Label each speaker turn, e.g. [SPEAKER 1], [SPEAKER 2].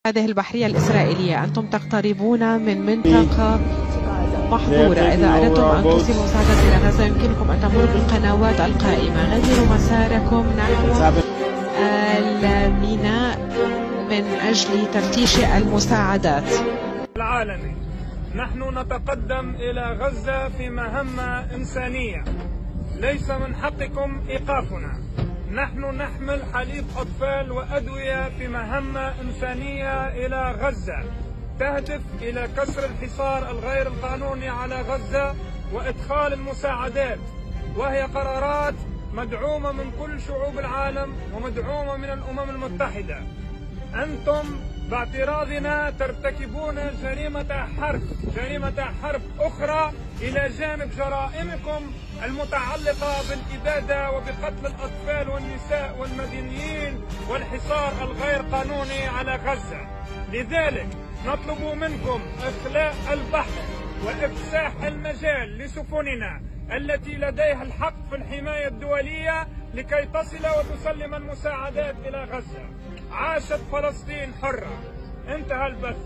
[SPEAKER 1] هذه البحرية الإسرائيلية. أنتم تقتربون من منطقة محظورة. إذا أردتم أن توصلوا مساعدات إلى غزة يمكنكم أن تمروا بالقنوات القائمة. غيروا مساركم نحو الميناء من أجل تفتيش المساعدات
[SPEAKER 2] العالمي. نحن نتقدم إلى غزة في مهمة إنسانية، ليس من حقكم إيقافنا. نحن نحمل حليب أطفال وأدوية في مهمة إنسانية إلى غزة تهدف إلى كسر الحصار الغير القانوني على غزة وإدخال المساعدات، وهي قرارات مدعومة من كل شعوب العالم ومدعومة من الأمم المتحدة. أنتم باعتراضنا ترتكبون جريمة حرب أخرى إلى جانب جرائمكم المتعلقة بالإبادة وبقتل الأطفال والنساء والمدنيين والحصار الغير قانوني على غزة. لذلك نطلب منكم إخلاء البحر وإفساح المجال لسفننا التي لديها الحق في الحماية الدولية لكي تصل وتسلم المساعدات إلى غزة. عاشت فلسطين حرة. انتهى البث.